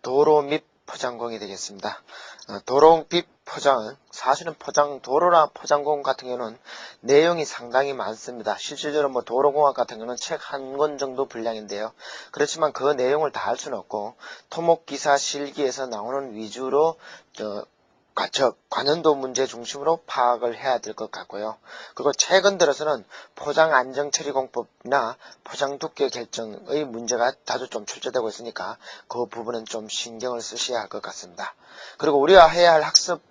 도로 및 포장공이 되겠습니다. 도로 및 포장, 사실은 도로나 포장공 같은 경우는 내용이 상당히 많습니다. 실질적으로 도로공학 같은 경우는 책 한 권 정도 분량인데요. 그렇지만 그 내용을 다 할 수는 없고 토목기사 실기에서 나오는 위주로 관연도 문제 중심으로 파악을 해야 될 것 같고요. 그리고 최근 들어서는 포장 안정처리공법이나 포장 두께 결정의 문제가 자주 좀 출제되고 있으니까 그 부분은 좀 신경을 쓰셔야 할 것 같습니다. 그리고 우리가 해야 할 학습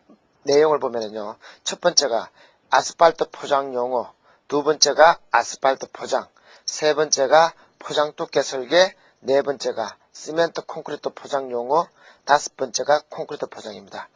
내용을 보면은요, 첫 번째가 아스팔트 포장 용어, 두 번째가 아스팔트 포장, 세 번째가 포장 두께 설계, 네 번째가 시멘트 콘크리트 포장 용어, 다섯 번째가 콘크리트 포장입니다.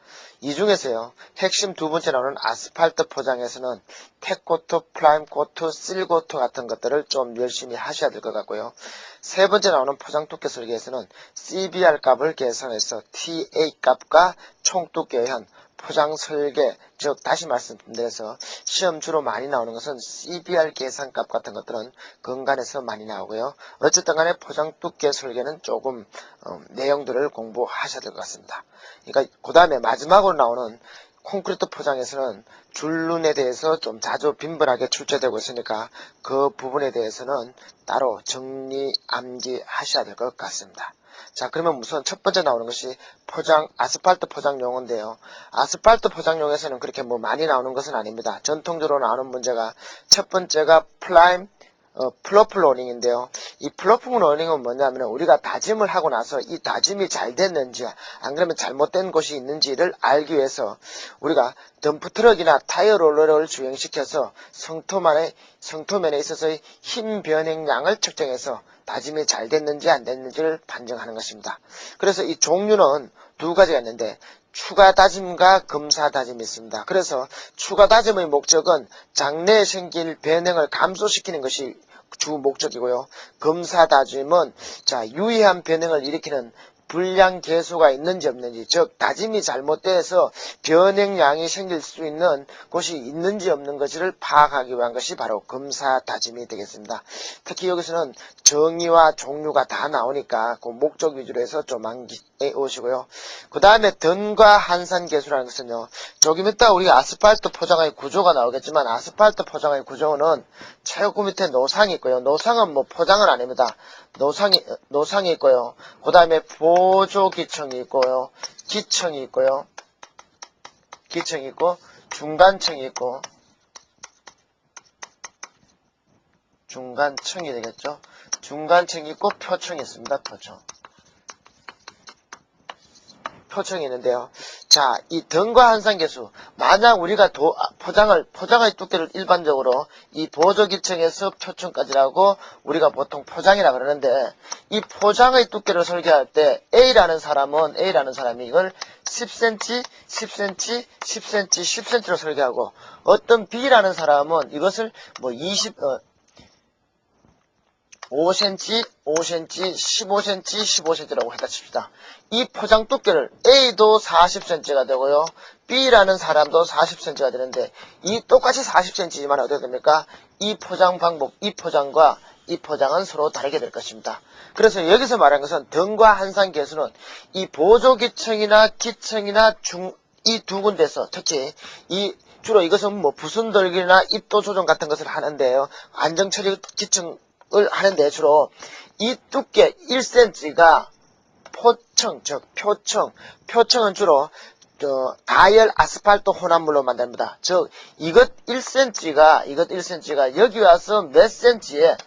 이 중에서요, 핵심 두 번째 나오는 아스팔트 포장에서는 텍코트, 프라임코트, 실코트 같은 것들을 좀 열심히 하셔야 될 것 같고요. 세 번째 나오는 포장 두께 설계에서는 CBR 값을 계산해서 TA 값과 총 두께의 한 포장 설계, 즉 다시 말씀드려서 시험 주로 많이 나오는 것은 CBR 계산값 같은 것들은 근간에서 많이 나오고요. 어쨌든 간에 포장 두께 설계는 조금 내용들을 공부하셔야 될 것 같습니다. 그러니까 그 다음에 마지막으로 나오는 콘크리트 포장에서는 줄눈에 대해서 좀 자주 빈번하게 출제되고 있으니까 그 부분에 대해서는 따로 정리 암기하셔야 될 것 같습니다. 자, 그러면 우선 첫 번째 나오는 것이 아스팔트 포장 용어인데요. 아스팔트 포장용에서는 그렇게 많이 나오는 것은 아닙니다. 전통적으로 나오는 문제가 첫 번째가 플러프 로닝인데요. 이 플러프 로닝은 뭐냐면 우리가 다짐을 하고 나서 이 다짐이 잘 됐는지 안 그러면 잘못된 것이 있는지를 알기 위해서 우리가 덤프트럭이나 타이어 롤러를 주행시켜서 성토면에 있어서의 힘 변행량을 측정해서 다짐이 잘 됐는지 안 됐는지를 판정하는 것입니다. 그래서 이 종류는 두 가지가 있는데 추가 다짐과 검사 다짐이 있습니다. 그래서 추가 다짐의 목적은 장래에 생길 변형을 감소시키는 것이 주 목적이고요. 검사 다짐은 유의한 변형을 일으키는 불량 개수가 있는지 없는지, 즉 다짐이 잘못돼서 변형량이 생길 수 있는 곳이 있는지 없는 것을 파악하기 위한 것이 바로 검사 다짐이 되겠습니다. 특히 여기서는 정의와 종류가 다 나오니까 그 목적 위주로 해서 좀 암기해 오시고요. 그 다음에 등과 한산 계수라는 것은요, 조금 이따 우리가 아스팔트 포장의 구조가 나오겠지만 아스팔트 포장의 구조는 최고 밑에 노상이 있고요. 노상은 포장은 아닙니다. 노상이 있고요. 그 다음에 보조기층이 있고요. 기층이 있고요. 기층이 있고 중간층이 있고 중간층이 되겠죠. 중간층이 있고 표층이 있습니다. 표층이 있는데요. 자, 이 등과 한산계수, 만약 우리가 포장의 두께를 일반적으로 이 보조기층에서 표층까지라고 우리가 보통 포장이라 그러는데, 이 포장의 두께를 설계할 때 A라는 사람이 이걸 10cm, 10cm, 10cm, 10cm로 설계하고, 어떤 B라는 사람은 이것을 5cm, 5cm, 15cm, 15cm라고 해다 칩시다. 이 포장 두께를 A도 40cm가 되고요. B라는 사람도 40cm가 되는데 이 똑같이 40cm지만 어떻게 됩니까? 이 포장 방법, 이 포장과 이 포장은 서로 다르게 될 것입니다. 그래서 여기서 말하는 것은 등과 한산 계수는 이 보조기층이나 기층이나 이 두 군데서 특히 주로 이것은 부순돌기나 입도 조정 같은 것을 하는데요. 안정처리 기층 을 하는데 주로 이 두께 1cm가 포층, 즉 표층은 주로 가열 아스팔트 혼합물로 만듭니다. 즉 이것 1cm가 여기 와서 몇 cm에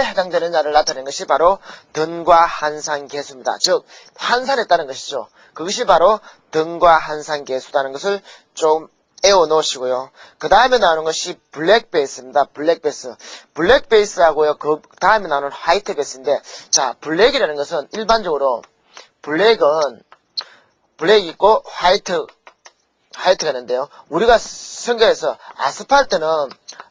해당되느냐를 나타내는 것이 바로 등과 한산 계수입니다. 즉 한산했다는 것이죠. 그것이 바로 등과 한산 계수라는 것을 좀 에워 놓으시고요. 그 다음에 나오는 것이 블랙 베이스입니다. 블랙 베이스하고요. 그 다음에 나오는 화이트 베이스인데, 자, 블랙이라는 것은 일반적으로 블랙이 있고 화이트가 있는데요. 우리가 성경에서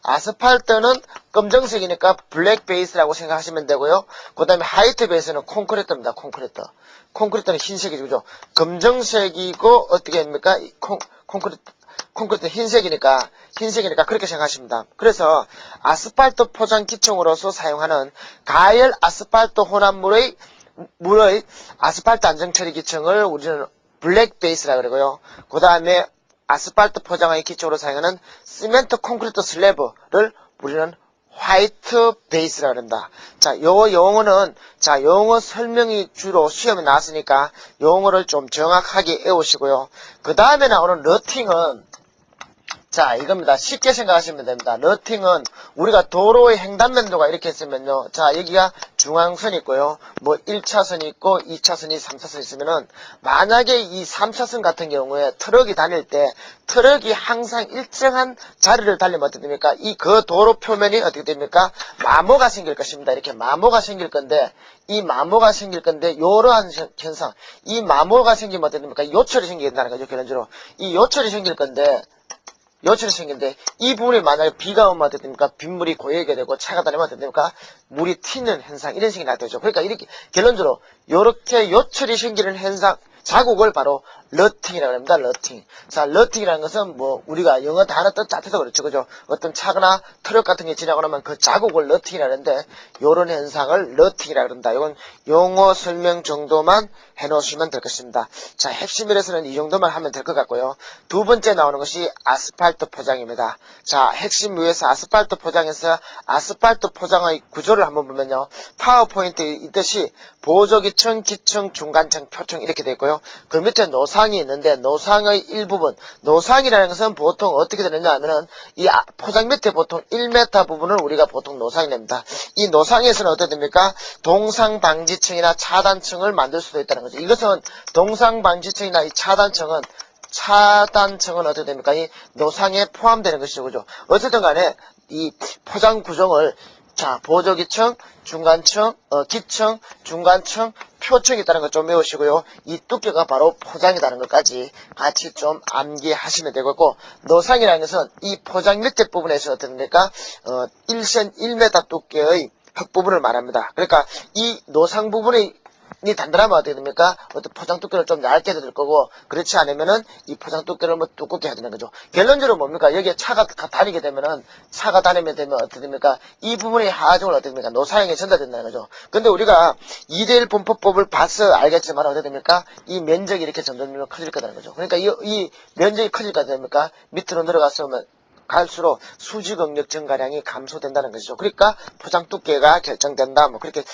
아스팔트는 검정색이니까 블랙 베이스라고 생각하시면 되고요. 그 다음에 화이트 베이스는 콘크리트입니다. 콘크리트는 흰색이죠. 검정색이고 어떻게 합니까? 콘크리트 흰색이니까 그렇게 생각하십니다. 그래서 아스팔트 포장 기층으로서 사용하는 가열 아스팔트 혼합물의 물의 아스팔트 안정처리 기층을 우리는 블랙 베이스라 그러고요. 그 다음에 아스팔트 포장의 기초로 사용하는 시멘트 콘크리트 슬래브를 우리는 화이트 베이스라 그런다. 자, 요 용어는, 자, 용어 설명이 주로 시험에 나왔으니까 용어를 좀 정확하게 외우시고요. 그 다음에 나오는 러팅은, 자, 이겁니다. 쉽게 생각하시면 됩니다. 러팅은 우리가 도로의 횡단면도가 이렇게 있으면요. 자, 여기가 중앙선이 있고요. 뭐 1차선이 있고 2차선이 3차선이 있으면은 만약에 이 3차선 같은 경우에 트럭이 다닐 때 트럭이 항상 일정한 자리를 달리면 어떻게 됩니까? 이 그 도로 표면이 어떻게 됩니까? 마모가 생길 것입니다. 이렇게 마모가 생길 건데 이 마모가 생길 건데 이러한 현상, 이 마모가 생기면 어떻게 됩니까? 요철이 생긴다는 거죠. 결론적으로 이 요철이 생길 건데 요철이 생긴데 이 부분이 만약에 비가 오면 어떻게 됩니까? 빗물이 고이게 되고 차가 다니면 어떻게 됩니까? 물이 튀는 현상 이런 식이 나타나죠. 그러니까 이렇게 결론적으로 이렇게 요철이 생기는 현상 자국을 바로 러팅이라고 합니다. 러팅. 자, 러팅이라는 것은 뭐 우리가 영어 단어 뜻 자체도 그렇죠. 그죠? 어떤 차거나 트럭 같은 게 지나고 나면 그 자국을 러팅이라고 하는데 요런 현상을 러팅이라고 합니다. 이건 용어 설명 정도만 해놓으시면 될 것입니다. 자, 핵심이라서는 이 정도만 하면 될 것 같고요. 두 번째 나오는 것이 아스팔트 포장입니다. 자, 핵심 위에서 아스팔트 포장에서 아스팔트 포장의 구조를 한번 보면요. 파워포인트에 있듯이 보조기층, 기층, 중간층, 표층 이렇게 되어 있고요. 그 밑에 노상이 있는데 노상의 일부분, 노상이라는 것은 보통 어떻게 되느냐 하면은 이 포장 밑에 보통 1m 부분을 우리가 보통 노상이 됩니다. 이 노상에서는 어떻게 됩니까? 동상방지층이나 차단층을 만들 수도 있다는 거죠. 이것은 동상방지층이나 이 차단층은 어떻게 됩니까? 이 노상에 포함되는 것이죠. 그죠? 어쨌든 간에 이 포장 구성을 자, 보조기층, 중간층, 기층, 중간층, 표층이 있다는 것 좀 외우시고요. 이 두께가 바로 포장이라는 것까지 같이 좀 암기하시면 되겠고, 노상이라는 것은 이 포장 밑에 부분에서 어떻게 됩니까? 1m 두께의 흙부분을 말합니다. 그러니까 이 노상 부분이 단단하면 어떻게 됩니까? 어떤 포장 두께를 좀 얇게 해도 될 거고, 그렇지 않으면은 이 포장 두께를 뭐 두껍게 해야 되는 거죠. 결론적으로 뭡니까? 여기에 차가 다니게 되면은, 차가 다니면 되면 어떻게 됩니까? 이 부분의 하중을 어떻게 됩니까? 노사형에 전달된다는 거죠. 근데 우리가 2대1 분포법을 봐서 알겠지만 어떻게 됩니까? 이 면적이 이렇게 점점 커질 거라는 거죠. 그러니까 이 면적이 커질 거 됩니까? 밑으로 내려갔으면 갈수록 수직 응력 증가량이 감소된다는 것이죠. 그러니까 포장 두께가 결정된다. 뭐 그렇게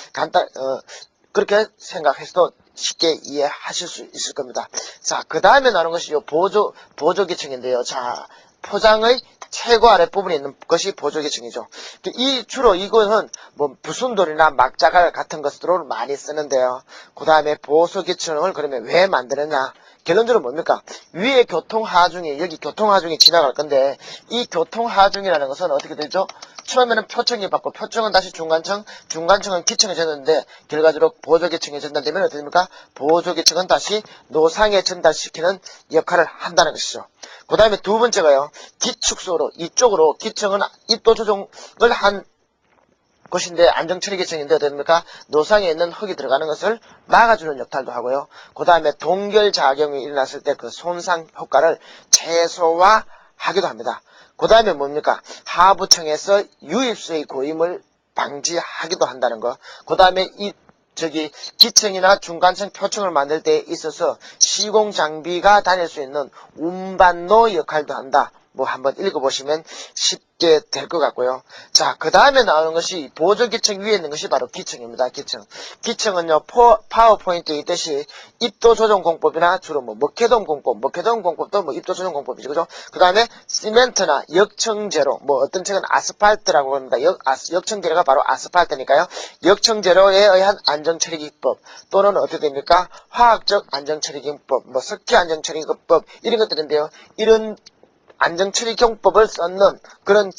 그렇게 생각해서도 쉽게 이해하실 수 있을 겁니다. 자, 그 다음에 나오는 것이 보조기층인데요. 자, 포장의 최고 아랫부분에 있는 것이 보조기층이죠. 주로 이것은 뭐 부순돌이나 막자갈 같은 것으로 많이 쓰는데요. 그 다음에 보조기층을 그러면 왜 만드느냐? 결론적으로 뭡니까? 위에 교통하중이, 여기 교통하중이 지나갈 건데, 이 교통하중이라는 것은 어떻게 되죠? 처음에는 표층이 받고, 표층은 다시 중간층, 중간층은 기층에 전달되는데, 결과적으로 보조기층에 전달되면 어떻게 됩니까? 보조기층은 다시 노상에 전달시키는 역할을 한다는 것이죠. 그 다음에 두 번째가요, 기축소로, 이쪽으로 기층은 입도 조정을 한 것인데 안정처리계층인데 어떻게 됩니까? 노상에 있는 흙이 들어가는 것을 막아주는 역할도 하고요. 그 다음에 동결작용이 일어났을 때 그 손상 효과를 최소화하기도 합니다. 그 다음에 뭡니까? 하부층에서 유입수의 고임을 방지하기도 한다는 거. 그 다음에 기층이나 중간층 표층을 만들 때 있어서 시공장비가 다닐 수 있는 운반로 역할도 한다. 뭐 한번 읽어보시면 쉽게 될 것 같고요. 자, 그 다음에 나오는 것이 보조기층 위에 있는 것이 바로 기층입니다. 기층은요, 파워포인트에 있듯이 입도 조정 공법이나 주로 뭐 먹해동 공법도 뭐 입도 조정 공법이죠. 그죠? 그 다음에 시멘트나 역청재료, 뭐 어떤 책은 아스팔트라고 합니다. 역청재료가 바로 아스팔트니까요. 역청재료에 의한 안정처리 기법 또는 어떻게 됩니까? 화학적 안정처리 기법, 뭐 석회 안정처리 기법 이런 것들인데요. 이런 안정처리 경법을 썼는 그런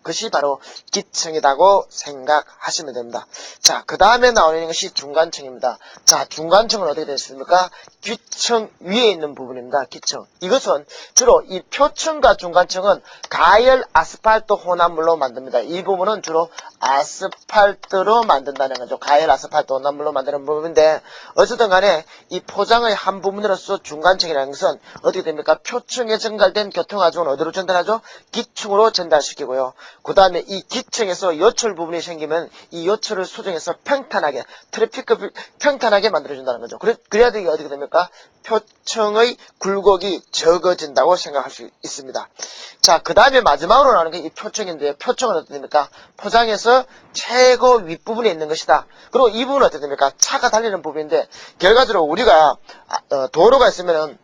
것이 바로 기층이라고 생각하시면 됩니다. 자, 그 다음에 나오는 것이 중간층입니다. 자, 중간층은 어떻게 되겠습니까? 기층 위에 있는 부분입니다. 기층. 이것은 주로 이 표층과 중간층은 가열 아스팔트 혼합물로 만듭니다. 이 부분은 주로 아스팔트로 만든다는 거죠. 가열 아스팔트 혼합물로 만드는 부분인데 어쨌든 간에 이 포장의 한 부분으로서 중간층이라는 것은 어떻게 됩니까? 표층에 전달된 교통 통화중은 어디로 전달하죠? 기층으로 전달시키고요. 그 다음에 이 기층에서 요철 부분이 생기면 이 요철을 수정해서 평탄하게, 트래픽을 평탄하게 만들어준다는 거죠. 그래야 되게 어떻게 됩니까? 표층의 굴곡이 적어진다고 생각할 수 있습니다. 자, 그 다음에 마지막으로 나오는 게 이 표층인데요. 표층은 어떻게 됩니까? 포장에서 최고 윗부분에 있는 것이다. 그리고 이 부분은 어떻게 됩니까? 차가 달리는 부분인데, 결과적으로 우리가 도로가 있으면은,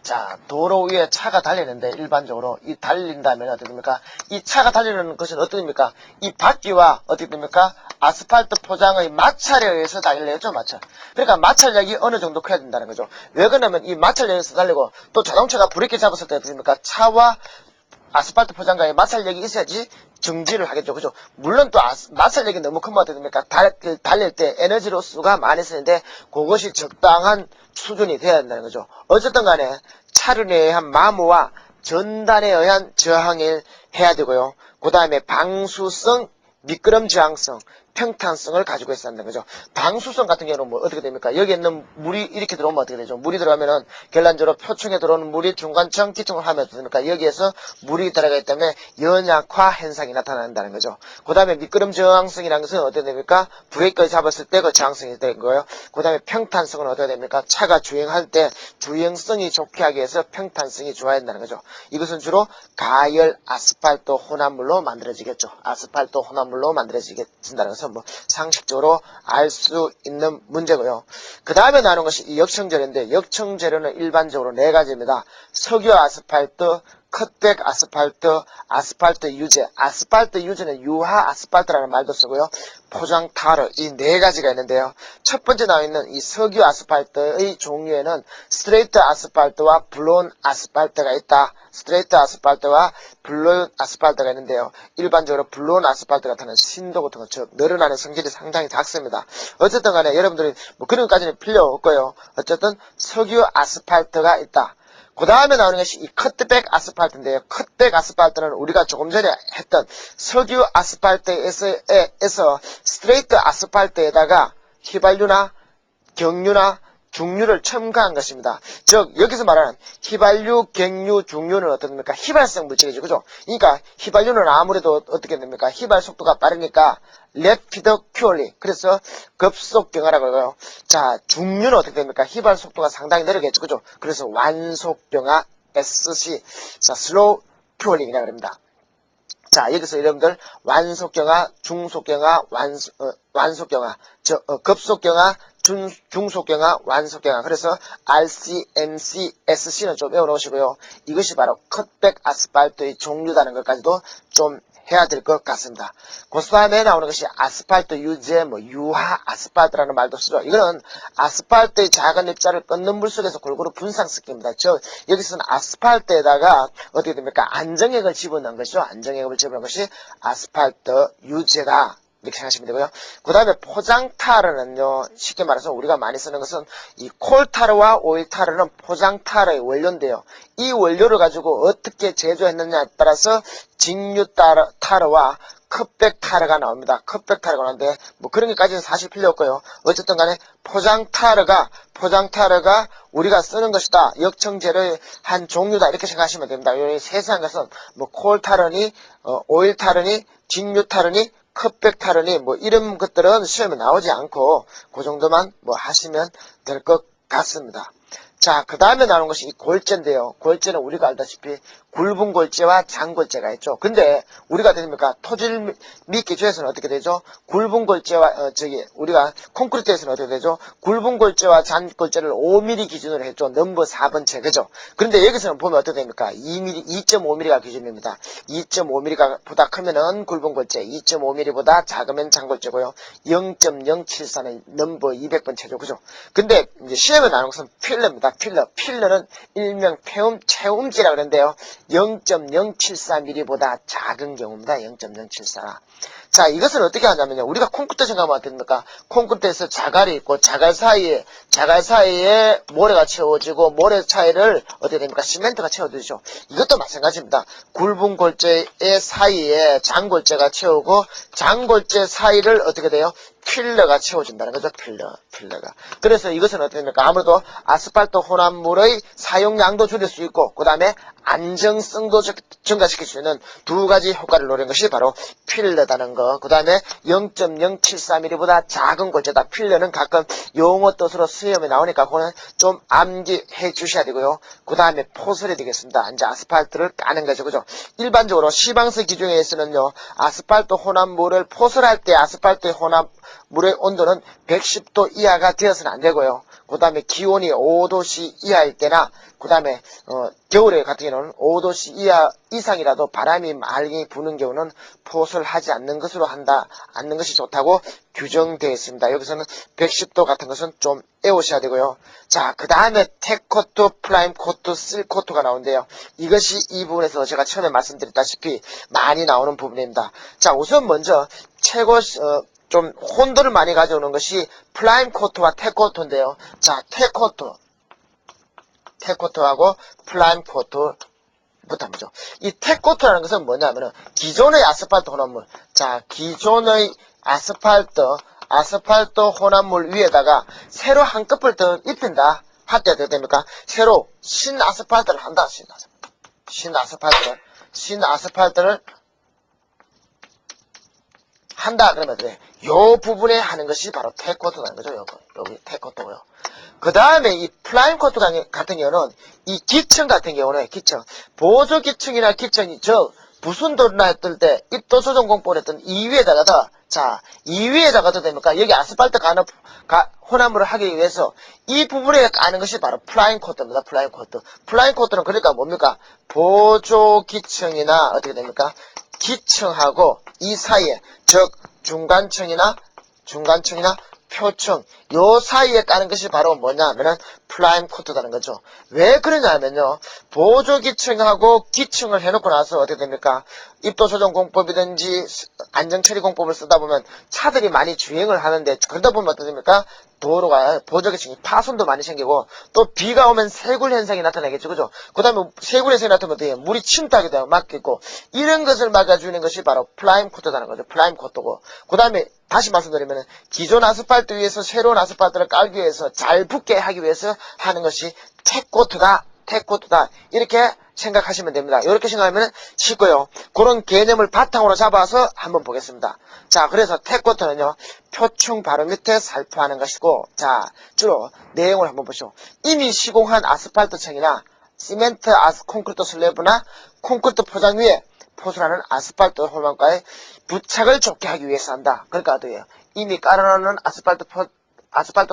자, 도로 위에 차가 달리는데 일반적으로 이 달린다면 어떻게 됩니까? 이 차가 달리는 것은 어떻게 됩니까? 이 바퀴와 어떻게 됩니까? 아스팔트 포장의 마찰에 의해서 달려야죠, 마찰. 그러니까 마찰력이 어느 정도 커야 된다는 거죠. 왜 그러냐면 이 마찰력에서 달리고 또 자동차가 브레이크 잡았을 때 어떻게 됩니까? 차와 아스팔트 포장과의 마찰력이 있어야지 정지를 하겠죠. 그죠? 물론 또 마찰력이 너무 크면 어떻게 됩니까? 달릴 때 에너지 로스가 많이 쓰는데 그것이 적당한 수준이 돼야 된다는 거죠. 어쨌든 간에 차륜에 의한 마모와 전단에 의한 저항을 해야 되고요. 그 다음에 방수성, 미끄럼 저항성, 평탄성을 가지고 있어야 한다는 거죠. 방수성 같은 경우는 뭐 어떻게 됩니까? 여기 있는 물이 이렇게 들어오면 어떻게 되죠? 물이 들어가면은 결론적으로 표층에 들어오는 물이 중간층, 기층을 하면 어떻게 됩니까? 여기에서 물이 들어가기 때문에 연약화 현상이 나타난다는 거죠. 그 다음에 미끄럼 저항성이라는 것은 어떻게 됩니까? 브레이크를 잡았을 때 그 저항성이 되는 거예요. 그 다음에 평탄성은 어떻게 됩니까? 차가 주행할 때 주행성이 좋게 하기 위해서 평탄성이 좋아야 한다는 거죠. 이것은 주로 가열 아스팔트 혼합물로 만들어지겠죠. 아스팔트 혼합물로 만들어진다는 것은 뭐 상식적으로 알 수 있는 문제고요. 그 다음에 나오는 것이 이 역청재료인데, 역청재료는 일반적으로 네 가지입니다. 석유 아스팔트, 컷백 아스팔트, 아스팔트 유제, 아스팔트 유제는 유화 아스팔트라는 말도 쓰고요. 포장 타르, 이 네 가지가 있는데요. 첫 번째 나와 있는 이 석유 아스팔트의 종류에는 스트레이트 아스팔트와 블론 아스팔트가 있다. 스트레이트 아스팔트와 블론 아스팔트가 있는데요. 일반적으로 블론 아스팔트 같은 경우는 신도 같은 것, 즉 늘어나는 성질이 상당히 작습니다. 어쨌든 간에 여러분들이 뭐 그런 것까지는 필요 없고요. 어쨌든 석유 아스팔트가 있다. 그 다음에 나오는 것이 이 컷백 아스팔트인데요. 컷백 아스팔트는 우리가 조금 전에 했던 석유 아스팔트에서 스트레이트 아스팔트에다가 휘발유나 경유나 중류를 첨가한 것입니다. 즉 여기서 말하는 휘발유, 경유, 중류는 어떻습니까? 휘발성 물질이죠. 그죠? 그러니까 휘발유는 아무래도 어떻게 됩니까? 휘발 속도가 빠르니까 rapid cooling, 그래서 급속경화라고 해요. 자, 중류는 어떻게 됩니까? 휘발 속도가 상당히 느리겠죠. 그죠? 그래서 완속경화 SC, 자, slow cooling이라고 합니다. 자, 여기서 여러분들 완속경화, 중속경화, 완속경화, 급속경화, 중속경화, 완속경화. 그래서 RCMC, SC는 좀 외워놓으시고요. 이것이 바로 컷백 아스팔트의 종류라는 것까지도 좀 해야 될 것 같습니다. 그 다음에 나오는 것이 아스팔트 유제, 유화 아스팔트라는 말도 쓰죠. 이거는 아스팔트의 작은 입자를 끓는 물 속에서 골고루 분산시킵니다. 즉, 여기서는 아스팔트에다가 어떻게 됩니까? 안정액을 집어넣은 것이죠. 안정액을 집어넣은 것이 아스팔트 유제다. 이렇게 생각하시면 되고요. 그 다음에 포장타르는요, 쉽게 말해서 우리가 많이 쓰는 것은 이 콜타르와 오일타르는 포장타르의 원료인데요. 이 원료를 가지고 어떻게 제조했느냐에 따라서 직류타르와 컵백타르가 나옵니다. 컵백타르가 나오는데 뭐 그런 게까지는 사실 필요 없고요. 어쨌든 간에 포장타르가 우리가 쓰는 것이다. 역청재료의 한 종류다. 이렇게 생각하시면 됩니다. 이 세세한 것은 뭐 콜타르니, 오일타르니, 직류타르니, 컵백타르니 뭐 이런 것들은 시험에 나오지 않고 그 정도만 뭐 하시면 될 것 같습니다. 자, 그 다음에 나오는 것이 이 골재인데요. 골재는 우리가 알다시피 굵은 골재와 장골재가 있죠. 근데 우리가 됩니까? 토질 및 기초에서는 어떻게 되죠? 굵은 골재와 우리가 콘크리트에서는 어떻게 되죠? 굵은 골재와 장골재를 5mm 기준으로 했죠. 넘버 4번째, 그죠? 그런데 여기서는 보면 어떻게 됩니까? 2mm, 2.5mm가 기준입니다. 2.5mm 보다 크면은 굵은 골재, 2.5mm보다 작으면 장골재고요. 0.074는 넘버 200번째죠, 그죠? 근데 이제 시험에 나오는 것은 필러입니다. 필러는 일명 체움지라고 그러는데요. 0.074mm보다 작은 경우입니다. 0.074. 자, 이것은 어떻게 하냐면요. 우리가 콘크리트 생각하면 어떻게 됩니까? 콘크리트에서 자갈이 있고, 자갈 사이에 모래가 채워지고, 모래 사이를 어떻게 됩니까? 시멘트가 채워지죠. 이것도 마찬가지입니다. 굵은 골재의 사이에 장골재가 채우고, 장골재 사이를 어떻게 돼요? 필러가 채워준다는 거죠. 필러가. 그래서 이것은 어떻게 됩니까? 아무래도 아스팔트 혼합물의 사용량도 줄일 수 있고, 그 다음에 안정성도 증가시킬 수 있는 두 가지 효과를 노린 것이 바로 필러다는 거. 그 다음에 0.074mm보다 작은 골재다. 필러는 가끔 용어 뜻으로 시험에 나오니까 그거는 좀 암기해 주셔야 되고요. 그 다음에 포설이 되겠습니다. 이제 아스팔트를 까는 거죠. 그죠? 일반적으로 시방서 기준에서는요, 아스팔트 혼합물을 포설할 때 아스팔트 혼합물의 온도는 110도 이하가 되어서는 안 되고요. 그 다음에 기온이 5도씨 이하일 때나, 그 다음에 겨울에 같은 경우는 5도씨 이상이라도 바람이 많이 부는 경우는 포설하지 않는 것으로 않는 것이 좋다고 규정되어 있습니다. 여기서는 110도 같은 것은 좀 애우셔야 되고요. 자, 그 다음에 텍코트, 프라임 코트, 실 코트가 나오는데요. 이것이 이 부분에서 제가 처음에 말씀드렸다시피 많이 나오는 부분입니다. 자, 우선 먼저 최고 좀 혼도를 많이 가져오는 것이 프라임 코트와 텍코트인데요. 자, 텍코트하고 프라임 코트부터 보죠. 이 텍코트라는 것은 뭐냐면은 기존의 아스팔트 혼합물, 자, 기존의 아스팔트 혼합물 위에다가 새로 한꺼풀 더 입힌다 할 때 어떻게 됩니까? 새로 신 아스팔트를 한다. 신 아스팔트를 한다 그러면 돼. 요 부분에 하는 것이 바로 텍코트라는 거죠. 여기 텍코트고요. 그 다음에 이 프라임 코트 같은 경우는 이 기층 같은 경우는 보조 기층이나 기층이 부순도나 했을 때 입도 조정 공법을 했던 이 위에다가 이 위에다가도 됩니까? 여기 아스팔트 혼합물을 하기 위해서 이 부분에 까는 것이 바로 프라임 코트입니다. 프라임 코트는 그러니까 뭡니까? 보조 기층이나 어떻게 됩니까? 기층하고 이 사이에, 즉 중간층이나 표층, 요 사이에 까는 것이 바로 뭐냐면은 프라임 코트라는 거죠. 왜 그러냐면요, 보조 기층하고 기층을 해놓고 나서 어떻게 됩니까? 입도 조정 공법이든지 안정 처리 공법을 쓰다 보면 차들이 많이 주행을 하는데, 그러다 보면 어떻게 됩니까? 도로가 보조 기층이 파손도 많이 생기고, 또 비가 오면 세굴 현상이 나타나겠죠. 그죠? 그 다음에 세굴 현상이 나타나면 어떻게 해요? 물이 침투하게 되면 막히고, 이런 것을 막아주는 것이 바로 프라임 코트라는 거죠. 프라임 코트고. 그 다음에 다시 말씀드리면 기존 아스팔트 위에서 새로운 아스팔트를 깔기 위해서 잘 붙게 하기 위해서 하는 것이 텍코트다. 이렇게 생각하시면 됩니다. 이렇게 생각하면 쉽고요. 그런 개념을 바탕으로 잡아서 한번 보겠습니다. 자, 그래서 텍코트는요, 표층 바로 밑에 살포하는 것이고, 자, 주로 내용을 한번 보시죠. 이미 시공한 아스팔트층이나 시멘트 콘크리트 슬래브나 콘크리트 포장 위에 포술하는 아스팔트 혼합물과의 부착을 좋게 하기 위해서 한다. 그러니까 어떻게 이미 깔아놓은 아스팔트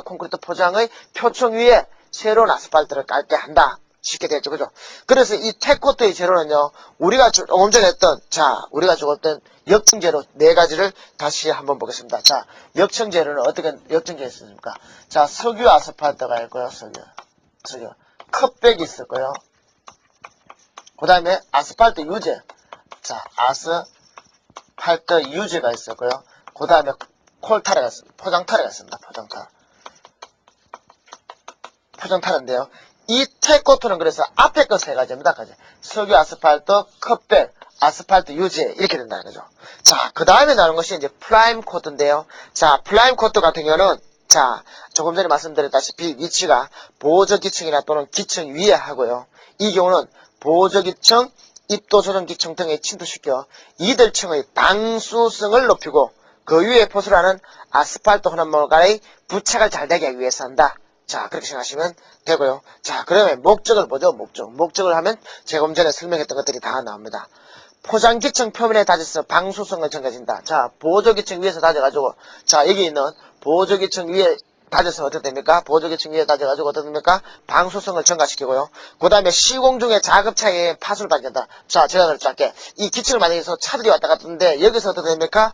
콘크리트 포장의 표층 위에 새로운 아스팔트를 깔게 한다. 쉽게 되겠죠. 그죠? 그래서 이 텍코트의 재료는요, 우리가 조금 전에 했던, 우리가 조금 역층재료 4가지를 다시 한번 보겠습니다. 자, 역층재료는 어떻게 역층재했습니까? 자, 석유 아스팔트가 있고요. 석유. 컵백이 있을 거예요. 그 다음에 아스팔트 유제. 자, 아스팔트 유제가 있었고요. 그 다음에 콜타레가 있습니다. 포장타레가 있습니다. 포장타레인데요. 이 텍코트는 그래서 앞에 거 3가지입니다. 석유 아스팔트, 컵백, 아스팔트 유제 이렇게 된다는 거죠. 자, 그 다음에 나오는 것이 이제 프라임 코트인데요. 자, 프라임 코트 같은 경우는 조금 전에 말씀드렸다시피 위치가 보조 기층이나 또는 기층 위에 하고요. 이 경우는 보조 기층, 입도 조정 기층 등에 침투시켜 이들 층의 방수성을 높이고 그 위에 포술하는 아스팔트 혼합물과의 부착을 잘 되게 하기 위해서 한다. 자, 그렇게 생각하시면 되고요. 자, 그러면 목적을 보죠. 목적을 하면 제가 좀 전에 설명했던 것들이 다 나옵니다. 포장기층 표면에 다져서 방수성을 증가진다. 자, 보조기층 위에서 다져가지고, 자, 여기 있는 보조기층 위에 다져서 어떻게 됩니까? 보조기층 위에 다져가지고 어떻게 됩니까? 방수성을 증가시키고요. 그 다음에 시공 중에 작업차에 파손을 방지한다. 자, 제가 짧게 이 기층을 만약에 해서 차들이 왔다 갔는데 여기서 어떻게 됩니까?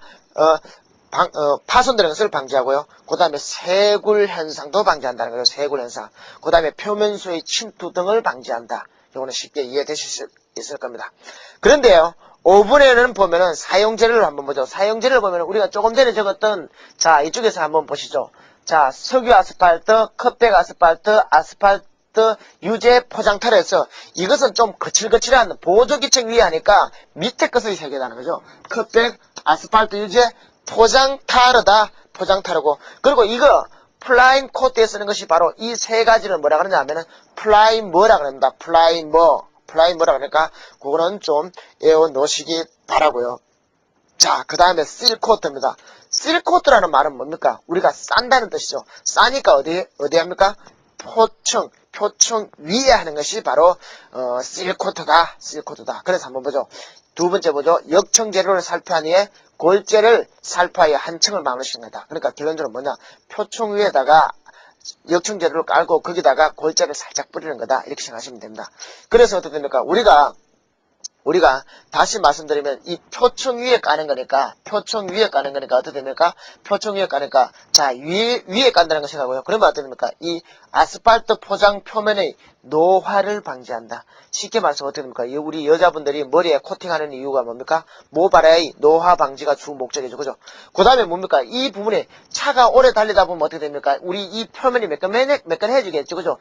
파손되는 것을 방지하고요. 그 다음에 세굴 현상도 방지한다는 거예요. 세굴 현상. 그 다음에 표면수의 침투 등을 방지한다. 이거는 쉽게 이해되실 수 있을 겁니다. 그런데요, 5번에는 보면은 사용재료를 한번 보죠. 사용재료를 보면은 우리가 조금 전에 적었던, 자, 이쪽에서 한번 보시죠. 자, 석유 아스팔트, 컵백 아스팔트, 아스팔트 유제 포장타레에서 이것은 좀 거칠거칠한 보조기층 위에 하니까 밑에 것을 새겨나는 거죠. 컵백, 아스팔트 유제, 포장타르다, 포장타르고, 그리고 이거 플라잉 코트에 쓰는 것이 바로 이 세 가지를 뭐라 그러냐 하면은 플라잉 뭐라 그럽니다. 플라잉 뭐라 그러니까 그거는 좀 외워 놓으시기 바라고요. 자, 그 다음에 실코트입니다. 실코트라는 말은 뭡니까? 우리가 싼다는 뜻이죠. 싸니까 어디 합니까? 표층 위에 하는 것이 바로 실코트다. 그래서 한번 보죠. 두 번째 보죠. 역청 재료를 살펴한 후에 골재를 살펴하여 한 층을 마무리시는 거다. 그러니까 결론적으로 뭐냐? 표층 위에다가 역청 재료를 깔고 거기다가 골재를 살짝 뿌리는 거다. 이렇게 생각하시면 됩니다. 그래서 어떻게 됩니까? 우리가 다시 말씀드리면 이 표층 위에 까는 거니까 어떻게 됩니까? 표층 위에 까니까 자 위에 깐다는 거 생각하고요. 그러면 어떻게 됩니까? 이 아스팔트 포장 표면의 노화를 방지한다. 쉽게 말해서 어떻게 됩니까? 우리 여자분들이 머리에 코팅하는 이유가 뭡니까? 모발의 노화 방지가 주 목적이죠. 그죠? 그 다음에 뭡니까? 이 부분에 차가 오래 달리다 보면 어떻게 됩니까? 우리 이 표면이 매끈해지겠죠. 그죠?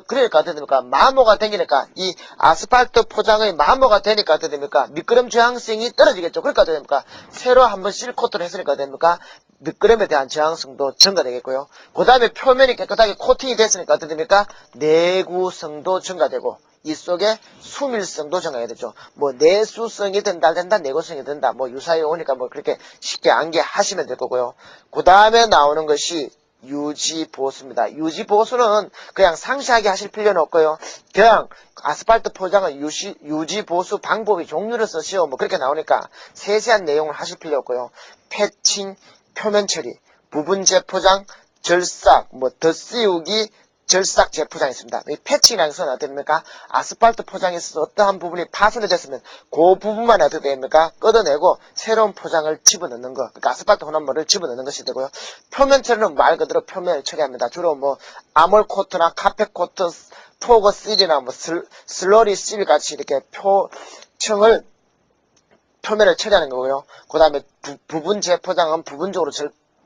그러니까 어떻게 됩니까? 마모가 생기니까 이 아스팔트 포장의 마모가 되니까 어떻게 됩니까? 미끄럼 저항성이 떨어지겠죠. 그러니까 어떻게 됩니까? 새로 한번 실코트를 했으니까 어떻게 됩니까? 미끄럼에 대한 저항성도 증가되겠고요. 그 다음에 표면이 깨끗하게 코팅이 됐으니까 어떻게 됩니까? 내구성도 증가되고 이 속에 수밀성도 증가해야 되죠. 뭐 내수성이 된다, 내구성이 된다. 뭐 유사히 오니까 뭐 그렇게 쉽게 암기하시면 될 거고요. 그 다음에 나오는 것이 유지보수입니다. 유지보수는 그냥 상세하게 하실 필요는 없고요. 그냥 아스팔트 포장은 유지보수 방법이 종류를 쓰시오. 뭐 그렇게 나오니까 세세한 내용을 하실 필요 없고요. 패칭, 표면 처리, 부분 재포장, 절삭, 뭐 덧씌우기, 절삭 재포장이 있습니다. 이 패칭이라는 것은 어떻게 됩니까? 아스팔트 포장에 있어서 어떠한 부분이 파손이 됐으면 그 부분만 어떻게 됩니까? 걷어내고 새로운 포장을 집어넣는 거. 그러니까 아스팔트 혼합물을 집어넣는 것이 되고요. 표면 처리는 말 그대로 표면을 처리합니다. 주로 뭐 아몰 코트나 카펫 코트, 포거 실이나 뭐 슬러리 실 같이 이렇게 표면을 처리하는 거고요. 그 다음에 부분 재포장은 부분적으로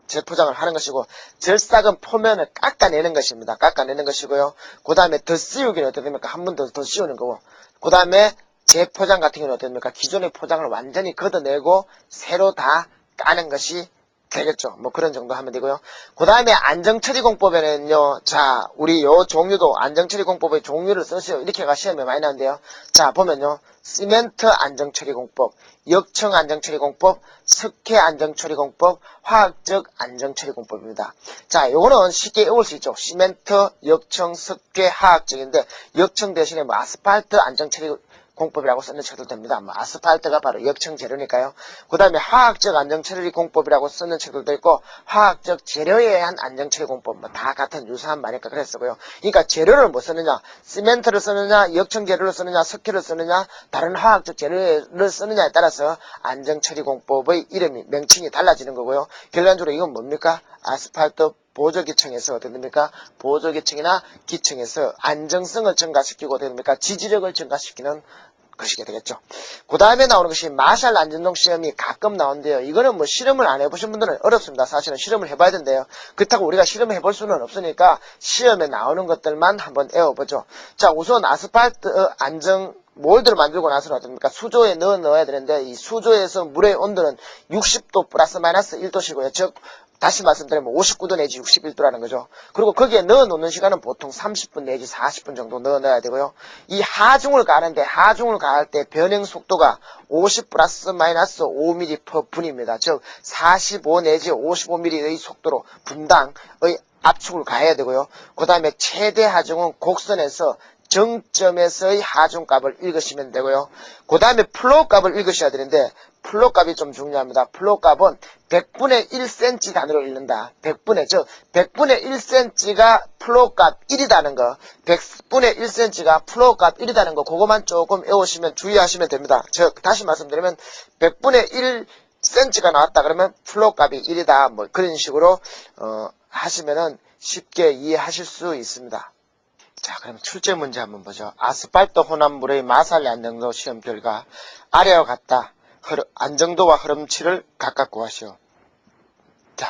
재포장을 하는 것이고, 절삭은 표면을 깎아내는 것입니다. 깎아내는 것이고요. 그 다음에 덧씌우기는 어떻게 됩니까? 한 번 더 씌우는 거고, 그 다음에 재포장 같은 경우는 어떻게 됩니까? 기존의 포장을 완전히 걷어내고 새로 다 까는 것이 되겠죠. 뭐 그런 정도 하면 되고요. 그 다음에 안정처리공법에는요, 자, 우리 요 종류도 안정처리공법의 종류를 쓰시오. 이렇게가 시험에 많이 나오는데요. 자, 보면요. 시멘트 안정처리공법, 역청 안정처리공법, 석회 안정처리공법, 화학적 안정처리공법입니다. 자, 요거는 쉽게 외울 수 있죠. 시멘트, 역청, 석회, 화학적인데, 역청 대신에 뭐 아스팔트 안정처리 공법이라고 쓰는 책도 됩니다. 뭐 아스팔트가 바로 역청 재료니까요. 그 다음에 화학적 안정처리 공법이라고 쓰는 책들도 있고, 화학적 재료에 의한 안정처리 공법, 뭐 다 같은 유사한 말이니까 그랬어요. 그러니까 재료를 뭐 쓰느냐, 시멘트를 쓰느냐, 역청 재료를 쓰느냐, 석회를 쓰느냐, 다른 화학적 재료를 쓰느냐에 따라서 안정처리 공법의 이름이, 명칭이 달라지는 거고요. 결론적으로 이건 뭡니까? 아스팔트 보조기층에서 어떻게 됩니까? 보조기층이나 기층에서 안정성을 증가시키고 어떻게 됩니까? 지지력을 증가시키는 것이게 되겠죠. 그 다음에 나오는 것이 마샬 안전동 시험이 가끔 나오는데요. 이거는 뭐 실험을 안 해보신 분들은 어렵습니다. 사실은 실험을 해봐야 된대요. 그렇다고 우리가 실험을 해볼 수는 없으니까 시험에 나오는 것들만 한번 외워보죠. 자, 우선 아스팔트 안정 몰드를 만들고 나서는 어떻습니까? 수조에 넣어야 되는데 이 수조에서 물의 온도는 60도 플러스 마이너스 1도시고요. 즉 다시 말씀드리면 59도 내지 61도라는 거죠. 그리고 거기에 넣어놓는 시간은 보통 30분 내지 40분 정도 넣어놔야 되고요. 이 하중을 가는데 하중을 가할 때 변형 속도가 50 플러스 마이너스 5mm per 분입니다. 즉 45 내지 55mm의 속도로 분당의 압축을 가해야 되고요. 그 다음에 최대 하중은 곡선에서 정점에서의 하중값을 읽으시면 되고요. 그 다음에 플로우 값을 읽으셔야 되는데 플로우 값이 좀 중요합니다. 플로우 값은 100분의 1cm 단위로 읽는다. 100분의 1cm가 플로우 값 1이라는 거, 100분의 1cm가 플로우 값 1이라는 거, 그것만 조금 외우시면 주의하시면 됩니다. 즉 다시 말씀드리면 100분의 1cm가 나왔다 그러면 플로우 값이 1이다. 뭐 그런 식으로 하시면은 쉽게 이해하실 수 있습니다. 자, 그럼 출제 문제 한번 보죠. 아스팔트 혼합물의 마살 안정도 시험 결과 아래와 같다. 안정도와 흐름치를 각각 구하시오. 자,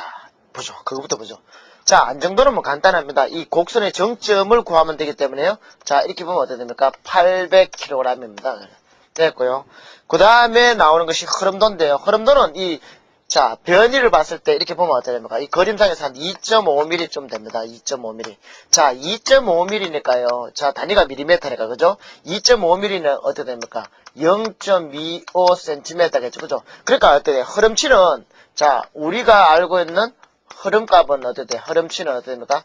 보죠. 그거부터 보죠. 자, 안정도는 뭐 간단합니다. 이 곡선의 정점을 구하면 되기 때문에요. 자, 이렇게 보면 어떻게 됩니까? 800kg입니다. 됐고요. 그 다음에 나오는 것이 흐름도인데요. 흐름도는 이 자, 변이를 봤을 때 이렇게 보면 어떻게 됩니까? 이 그림상에서 한 2.5mm 좀 됩니다. 2.5mm. 자, 2.5mm니까요. 자, 단위가 밀리미터니까, 그죠? 2.5mm는 어떻게 됩니까? 0.25cm겠죠, 그죠? 그러니까 어떻게 돼? 흐름치는, 자, 우리가 알고 있는 흐름값은 어떻게 돼? 흐름치는 어떻게 됩니까?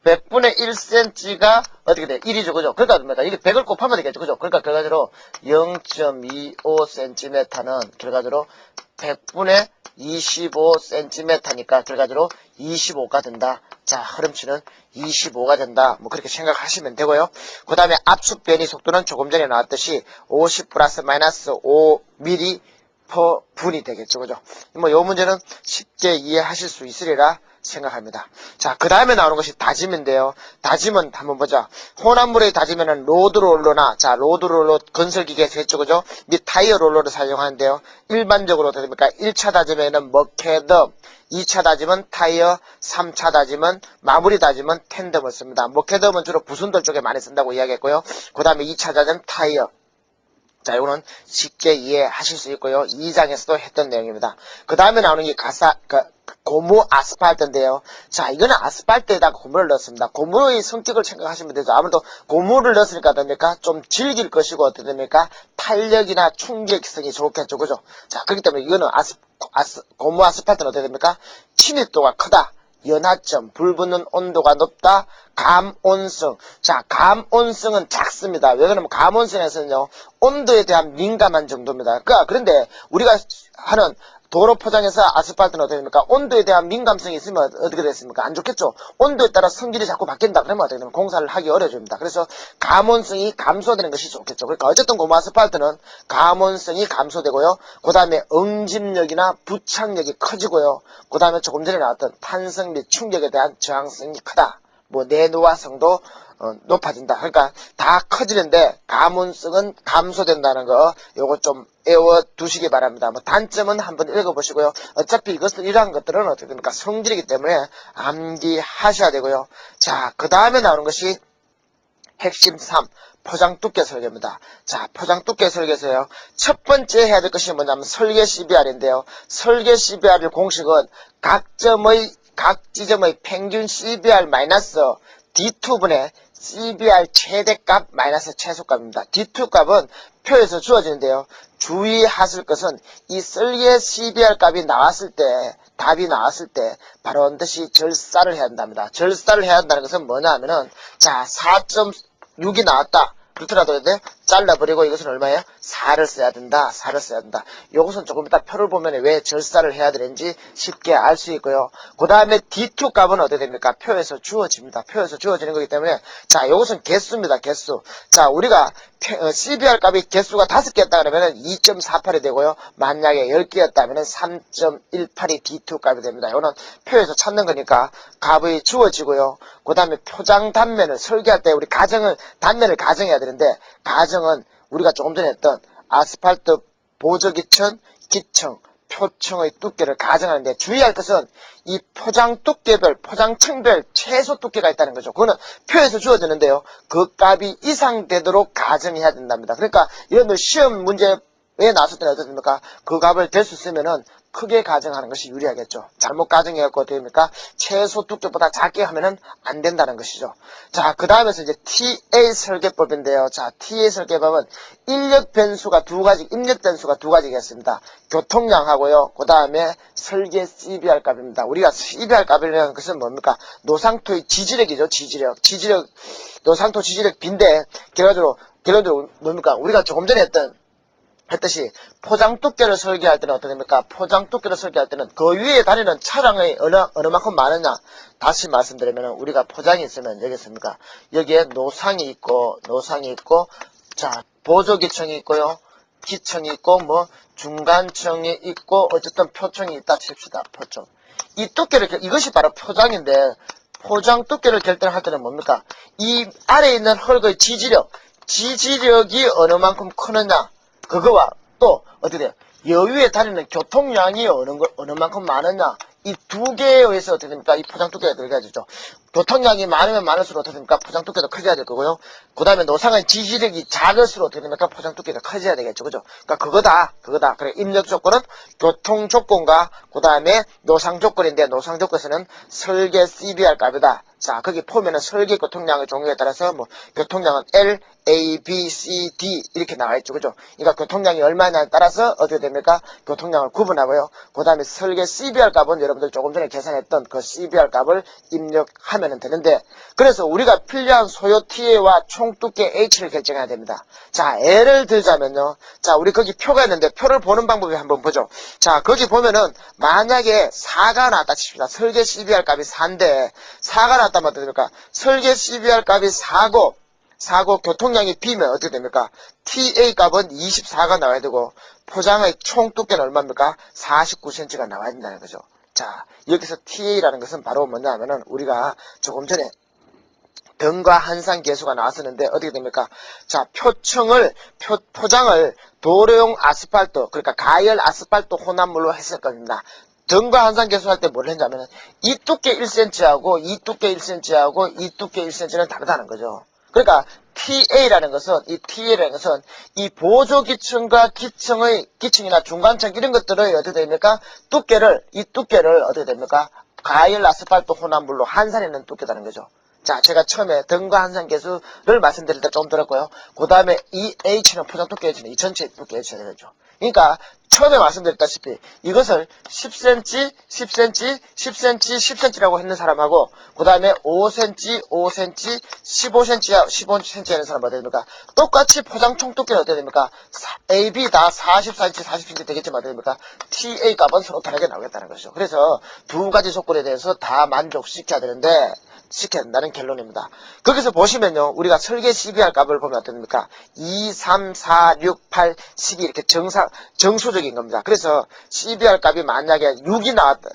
100분의 1cm가 어떻게 돼? 1이죠, 그죠? 그러니까 뭡니까? 이게 100을 곱하면 되겠죠, 그죠? 그러니까 결과적으로 0.25cm는 결과적으로 100분의 25cm니까 결과적으로 25가 된다. 자, 흐름치는 25가 된다. 뭐 그렇게 생각하시면 되고요. 그 다음에 압축 변이 속도는 조금 전에 나왔듯이 50 플러스 마이너스 5mm per 분이 되겠죠, 그죠? 뭐 요 문제는 쉽게 이해하실 수 있으리라 생각합니다. 자, 그 다음에 나오는 것이 다짐인데요. 다짐은 한번 보자. 혼합물에 다지면은 로드롤러나, 자, 로드롤러 건설기계에서 했죠, 그죠? 및 타이어 롤러를 사용하는데요. 일반적으로 어떻게 됩니까? 1차 다짐에는 머케덤, 2차 다짐은 타이어, 3차 다짐은 마무리 다짐은 텐덤을 씁니다. 머케덤은 주로 부순돌 쪽에 많이 쓴다고 이야기했고요. 그 다음에 2차 다짐 타이어. 자, 이거는 쉽게 이해하실 수 있고요. 2장에서도 했던 내용입니다. 그 다음에 나오는 게 고무 아스팔트인데요. 자, 이거는 아스팔트에다가 고무를 넣습니다. 고무의 성격을 생각하시면 되죠. 아무래도 고무를 넣었으니까 됩니까? 좀 질길 것이고 어떻게 됩니까? 탄력이나 충격성이 좋겠죠. 그죠? 자, 그렇기 때문에 이거는 고무 아스팔트는 어떻게 됩니까? 침입도가 크다. 연하점, 불 붙는 온도가 높다. 감온성. 자, 감온성은 작습니다. 왜 그러면 감온성에서는요, 온도에 대한 민감한 정도입니다. 그런데 우리가 하는 도로 포장에서 아스팔트는 어떻게 됩니까? 온도에 대한 민감성이 있으면 어떻게 됐습니까? 안 좋겠죠? 온도에 따라 성질이 자꾸 바뀐다. 그러면 어떻게 되면 공사를 하기 어려워집니다. 그래서 감온성이 감소되는 것이 좋겠죠. 그러니까 어쨌든 고무 아스팔트는 감온성이 감소되고요. 그 다음에 응집력이나 부착력이 커지고요. 그 다음에 조금 전에 나왔던 탄성 및 충격에 대한 저항성이 크다. 뭐 내노화성도 높아진다. 그러니까 다 커지는데 감온성은 감소된다는 거 요거 좀 외워두시기 바랍니다. 뭐 단점은 한번 읽어보시고요. 어차피 이러한 것들은 어떻게 됩니까? 성질이기 때문에 암기하셔야 되고요. 자, 그 다음에 나오는 것이 핵심 3. 포장 두께 설계입니다. 자, 포장 두께 설계에서요. 첫 번째 해야 될 것이 뭐냐면 설계 CBR인데요. 설계 CBR의 공식은 각 지점의 평균 CBR 마이너스 D2분의 CBR 최대값 마이너스 최소값입니다. D2 값은 표에서 주어지는데요. 주의하실 것은 이 설계 CBR 값이 나왔을 때, 답이 나왔을 때 바로 반드시 절사를 해야 한답니다. 절사를 해야 한다는 것은 뭐냐 하면은, 자, 4.6이 나왔다. 그렇더라도 잘라버리고 이것은 얼마예요? 4를 써야 된다. 4를 써야 된다. 이것은 조금 이따 표를 보면 왜 절사를 해야 되는지 쉽게 알 수 있고요. 그 다음에 D2 값은 어떻게 됩니까? 표에서 주어집니다. 표에서 주어지는 거기 때문에 자, 이것은 개수입니다. 개수. 자, 우리가 CBR 값이 개수가 5개였다 그러면 2.48이 되고요. 만약에 10개였다면 3.18이 D2 값이 됩니다. 이거는 표에서 찾는 거니까 값이 주어지고요. 그 다음에 포장 단면을 설계할 때 우리 단면을 가정해야 되는데 가정은 우리가 조금 전에 했던 아스팔트 보조기층, 기층, 표층의 두께를 가정하는데 주의할 것은 이 포장 두께별, 포장층별 최소 두께가 있다는 거죠. 그거는 표에서 주어지는데요. 그 값이 이상 되도록 가정해야 된답니다. 그러니까 이런 시험 문제에 나왔을 때는 어떻습니까? 그 값을 될 수 있으면은 크게 가정하는 것이 유리하겠죠. 잘못 가정해갖고 어떻게 됩니까? 최소 두께보다 작게 하면은 안 된다는 것이죠. 자, 그 다음에서 이제 TA 설계법인데요. 자, TA 설계법은 입력 변수가 두 가지가 있습니다. 교통량하고요. 그 다음에 설계 CBR 값입니다. 우리가 CBR 값이라는 것은 뭡니까? 노상토의 지지력이죠. 지지력, 노상토 지지력 B인데, 결과적으로 뭡니까? 우리가 조금 전에 했듯이 포장 두께를 설계할 때는 어떻게 됩니까? 포장 두께를 설계할 때는 그 위에 다니는 차량의 어느 만큼 많으냐? 다시 말씀드리면 우리가 포장이 있으면 여기 있습니까? 여기에 노상이 있고 자, 보조기층이 있고요. 기층이 있고 뭐 중간층이 있고 어쨌든 표층이 있다 칩시다. 표층. 이 두께를 이것이 바로 포장인데 포장 두께를 결정할 때는 뭡니까? 이 아래에 있는 흙의 지지력이 어느 만큼 크느냐? 그거와 또 어떻게 돼요? 여위에 다니는 교통량이 어느 만큼 많으냐? 이 두 개에 의해서 어떻게 됩니까? 이 포장 두께가 들어가야죠. 교통량이 많으면 많을수록 어떻게 됩니까? 포장 두께도 커져야 될 거고요. 그 다음에 노상의 지지력이 작을수록 어떻게 됩니까? 포장 두께가 커져야 되겠죠. 그죠? 그러니까 그거다. 그래, 입력 조건은 교통 조건과 그 다음에 노상 조건인데, 노상 조건에서는 설계 CBR 값이다. 자, 거기 보면은 설계 교통량의 종류에 따라서 뭐, 교통량은 L, A, B, C, D 이렇게 나와 있죠. 그죠? 그러니까 교통량이 얼마냐에 따라서 어떻게 됩니까? 교통량을 구분하고요. 그 다음에 설계 CBR 값은 여러분들 조금 전에 계산했던 그 CBR 값을 입력하면 되는데, 그래서 우리가 필요한 소요 TA와 총 두께 H를 결정해야 됩니다. 자, 예를 들자면요. 자, 우리 거기 표가 있는데 표를 보는 방법을 한번 보죠. 자, 거기 보면은 만약에 4가 나왔다 칩시다. 설계 CBR 값이 4인데 4가 나왔다면 어떻게 됩니까? 설계 CBR 값이 4고 교통량이 B면 어떻게 됩니까? TA 값은 24가 나와야 되고 포장의 총 두께는 얼마입니까? 49cm가 나와야 된다는 거죠. 자, 여기서 TA라는 것은 바로 뭐냐 하면은 우리가 조금 전에 등과 한상 계수가 나왔었는데 어떻게 됩니까? 자, 포장을 도로용 아스팔트, 그러니까 가열 아스팔트 혼합물로 했을 겁니다. 등과 한상 계수할 때 뭘 했냐면 이 두께 1cm하고 이 두께 1cm하고 이 두께 1cm는 다르다는 거죠. 그러니까 TA라는 것은 이 보조기층과 기층이나 중간층 이런 것들의 어떻게 됩니까? 이 두께를 어떻게 됩니까? 가열 아스팔트 혼합물로 한산해낸 두께라는 거죠. 자, 제가 처음에 등과 한상 계수를 말씀드릴 때 좀 들었고요. 그 다음에 이 H는 포장 두께 H는 이 전체 두께 H가 되죠. 그러니까 처음에 말씀드렸다시피 이것을 10cm, 10cm, 10cm, 10cm라고 했는 사람하고 그 다음에 5cm, 5cm, 15cm, 15cm 하는 사람 어떻게 됩니까? 똑같이 포장 총 두께는 어떻게 됩니까? A, B 다 40cm, 40cm 되겠지만 어떻게 됩니까? TA 값은 서로 다르게 나오겠다는 것이죠. 그래서 두 가지 조건에 대해서 다 만족시켜야 된다는 결론입니다. 거기서 보시면요. 우리가 설계 CBR 값을 보면 어떻습니까? 2, 3, 4, 6, 8, 12 이렇게 정수적인 겁니다. 그래서 CBR 값이 만약에 6이 나왔다.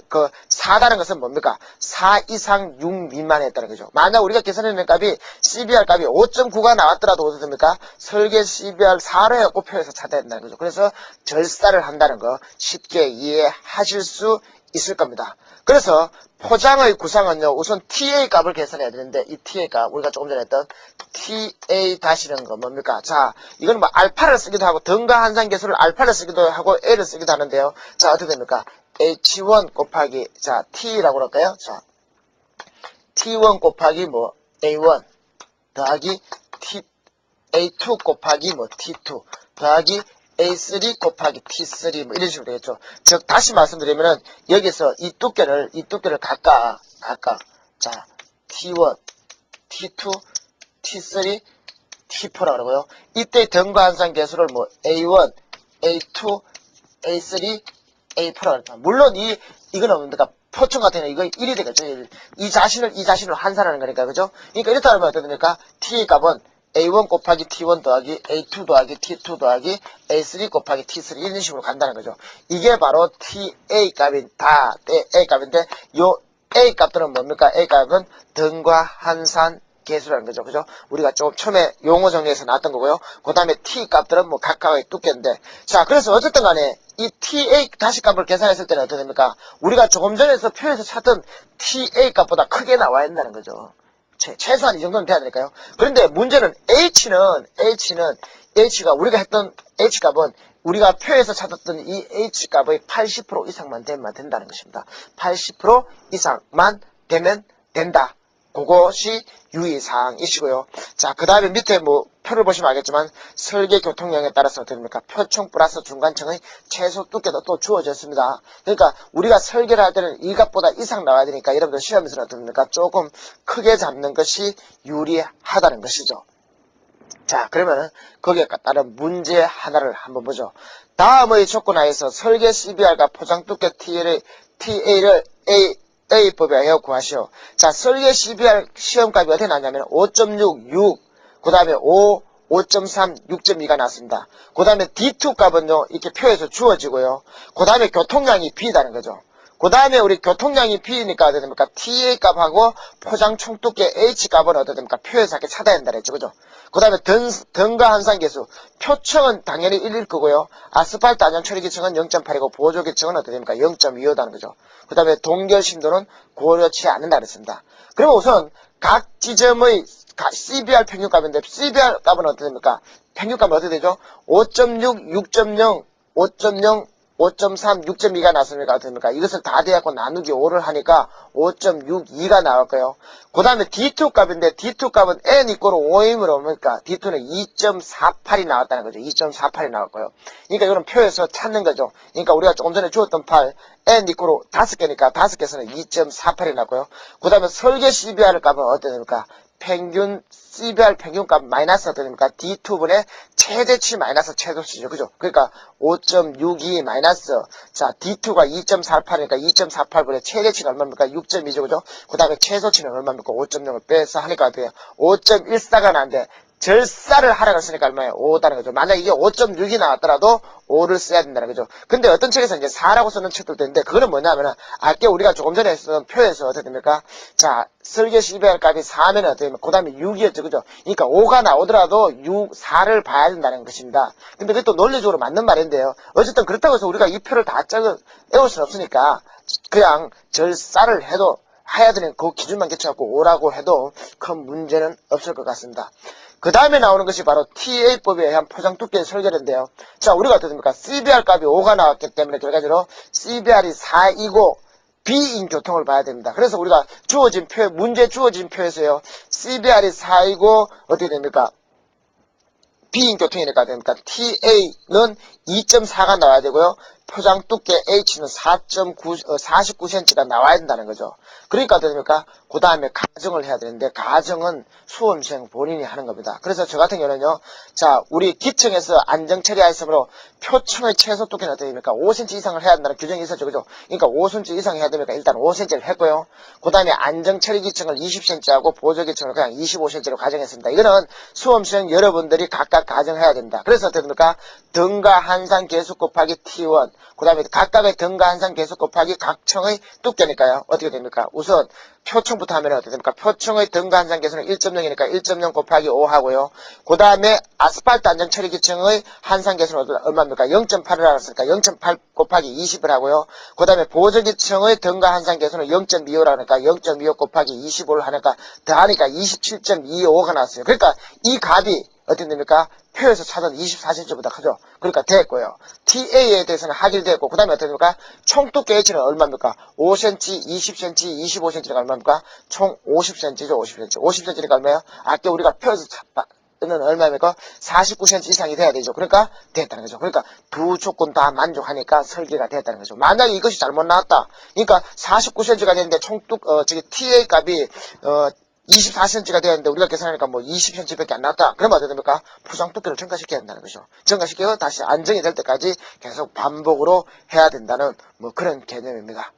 4다는 것은 뭡니까? 4 이상 6 미만에 했다는 거죠. 만약 우리가 계산해낸 값이 CBR 값이 5.9가 나왔더라도 어떻게 됩니까? 설계 CBR 4로 해갖고 표에서 찾아야 된다는 거죠. 그래서 절사를 한다는 거 쉽게 이해하실 수 있을 겁니다. 그래서 포장의 구상은요, 우선 TA 값을 계산해야 되는데, 이 TA 값, 우리가 조금 전에 했던 TA 다시는 거 뭡니까? 자, 이건 뭐 알파를 쓰기도 하고, 등가 한상 계수를 알파를 쓰기도 하고, A를 쓰기도 하는데요. 자, 어떻게 됩니까? H1 곱하기, 자, T라고 할까요? 자, T1 곱하기 뭐, A1 더하기 A2 곱하기 뭐, T2 더하기 A3 곱하기 T3 뭐 이런 식으로 되겠죠. 즉 다시 말씀드리면은 여기서 이 두께를 각각 자 T1, T2, T3, T4라고 그러고요. 이때 등과 한상 계수를 뭐 A1, A2, A3, A4라고 합니다. 물론 이거는 뭡니까? 포천 같은 경우 이거 1이 되겠죠. 1. 이 자신을 한산하는 거니까 그죠? 그러니까 이렇다 하면 어떻게 됩니까? T 값은 A1 곱하기 T1 더하기 A2 더하기 T2 더하기 A3 곱하기 T3 이런 식으로 간다는 거죠. 이게 바로 TA 값인데 요 A 값들은 뭡니까? A 값은 등과 한산 계수라는 거죠. 그죠? 우리가 조금 처음에 용어 정리에서 나왔던 거고요. 그 다음에 T 값들은 뭐 각각의 두께인데 자, 그래서 어쨌든 간에 이 TA 다시 값을 계산했을 때는 어떻게 됩니까? 우리가 조금 전에서 표에서 찾던 TA 값보다 크게 나와야 된다는 거죠. 최소한 이 정도는 돼야 되니까요. 그런데 문제는 H가 우리가 했던 H값은 우리가 표에서 찾았던 이 H값의 80% 이상만 되면 된다는 것입니다. 80% 이상만 되면 된다. 그것이 유의사항이시고요. 자, 그 다음에 밑에 뭐 표를 보시면 알겠지만 설계 교통량에 따라서 어떻게 됩니까? 표총 플러스 중간층의 최소 두께도 또 주어졌습니다. 그러니까 우리가 설계를 할 때는 이 값보다 이상 나와야 되니까 여러분들 시험에서는 어떻게 됩니까? 조금 크게 잡는 것이 유리하다는 것이죠. 자, 그러면은 거기에 따른 문제 하나를 한번 보죠. 다음의 조건 하에서 설계 CBR과 포장 두께 TA를 A법에 하여 구하시오. 자, 설계 CBR 시험값이 어떻게 나왔냐면 5.6, 6, 그 다음에 5, 5.3, 6.2가 나왔습니다. 그 다음에 D2 값은요, 이렇게 표에서 주어지고요. 그 다음에 교통량이 B다는 거죠. 그 다음에 우리 교통량이 B니까 어떻게 됩니까? TA 값하고 포장 총두께 H 값은 어떻게 됩니까? 표에서 이렇게 찾아야 된다 그랬죠. 그죠? 그 다음에 등가 한산계수. 표층은 당연히 1일 거고요. 아스팔트 안전 처리 기층은 0.8이고 보조 기층은 어떻게 됩니까? 0.25다는 거죠. 그 다음에 동결 심도는 고려치 않는다 그랬습니다. 그러면 우선 각 지점의 CBR 평균값인데 CBR 값은 어떻게 됩니까? 평균값은 어떻게 되죠? 5.6, 6.0, 5.0, 5.3, 6.2가 나왔으니까 어떻게 됩니까? 이것을 다 대하고 나누기 5를 하니까 5.62가 나올 거예요. 그 다음에 D2 값인데 D2 값은 N 이꼬르 5임으로 뭡니까? D2는 2.48이 나왔다는 거죠. 2.48이 나올 거예요. 그러니까 이거는 표에서 찾는 거죠. 그러니까 우리가 조금 전에 주었던 8, N 이꼬르 5개니까 5개에서는 2.48이 나고요. 그 다음에 설계 CBR 값은 어떻게 됩니까? 평균 CBR 평균값 마이너스 어떻게 됩니까? D2분의 최대치 마이너스 최소치죠. 그죠? 그러니까 5.62 마이너스 자 D2가 2.48이니까 2.48분의 최대치가 얼마입니까? 6.2죠. 그죠? 그 다음에 최소치는 얼마입니까? 5.0을 빼서 하니까 어때요? 5.14가 나는데 절사를 하라고 했으니까 얼마예요? 5다는 거죠. 만약 이게 5.6이 나왔더라도 5를 써야 된다는 거죠. 근데 어떤 책에서 이제 4라고 쓰는 책들도 있는데 그거는 뭐냐면은 아까 우리가 조금 전에 쓰던 표에서 어떻게 됩니까? 자, 설계 CBR 값이 4면 어떻게 됩니까? 그 다음에 6이었죠. 그죠? 그러니까 5가 나오더라도 6, 4를 봐야 된다는 것입니다. 근데 그게 또 논리적으로 맞는 말인데요. 어쨌든 그렇다고 해서 우리가 이 표를 다 외울 수는 없으니까 그냥 절사를 해도 해야 되는 그 기준만 개척하고 5라고 해도 큰 문제는 없을 것 같습니다. 그 다음에 나오는 것이 바로 TA법에 의한 포장 두께의 설계인데요. 자, 우리가 어떻게 됩니까? CBR 값이 5가 나왔기 때문에 결과적으로 CBR이 4이고 B인 교통을 봐야 됩니다. 그래서 우리가 주어진 표, 문제 주어진 표에서요. CBR이 4이고 어떻게 됩니까? B인 교통이니까 됩니까? TA는 2.4가 나와야 되고요. 포장 두께 H는 49cm가 나와야 된다는 거죠. 그러니까 어떻게 됩니까? 그 다음에 가정을 해야 되는데 가정은 수험생 본인이 하는 겁니다. 그래서 저 같은 경우는요. 자, 우리 기층에서 안정처리 하였으므로 표층의 최소 두께는 어떻게 됩니까? 5cm 이상을 해야 한다는 규정이 있었죠. 그죠? 그러니까 5cm 이상 해야 되니까 일단 5cm를 했고요. 그 다음에 안정처리 기층을 20cm하고 보조 기층을 그냥 25cm로 가정했습니다. 이거는 수험생 여러분들이 각각 가정해야 됩니다. 그래서 어떻게 됩니까? 등가 한산 계수 곱하기 T1 그 다음에 각각의 등가 한산 계수 곱하기 각 층의 두께니까요. 어떻게 됩니까? 우선 표층부터 하면 어떻게 됩니까? 표층의 등가 한산 계수는 1.0이니까 1.0 곱하기 5 하고요. 그 다음에 아스팔트 안전 처리 기층의 한산 계수는 얼마입니까? 0.8을 알았으니까 0.8 곱하기 20을 하고요. 그 다음에 보조 기층의 등가 한산 계수는 0.25라 하니까 0.25 곱하기 25를 하니까 더하니까 27.25가 나왔어요. 그러니까 이 값이 어떻게 됩니까? 표에서 찾은 24cm보다 크죠. 그러니까 됐고요. TA에 대해서는 하기됐고 그 다음에 어떻게 됩니까? 총 두께 H는 얼마입니까? 5cm, 20cm, 25cm가 얼마입니까? 총 50cm죠. 50cm. 50cm니까 얼마예요? 아까 우리가 표에서 찾는 얼마입니까? 49cm 이상이 돼야 되죠. 그러니까 됐다는 거죠. 그러니까 두 조건 다 만족하니까 설계가 됐다는 거죠. 만약에 이것이 잘못 나왔다. 그러니까 49cm가 되는데 저기 TA 값이 24cm가 되었는데 우리가 계산하니까 뭐 20cm밖에 안 나왔다. 그러면 어떻게 됩니까? 포장 두께를 증가시켜야 된다는 거죠. 증가시켜서 다시 안정이 될 때까지 계속 반복으로 해야 된다는 뭐 그런 개념입니다.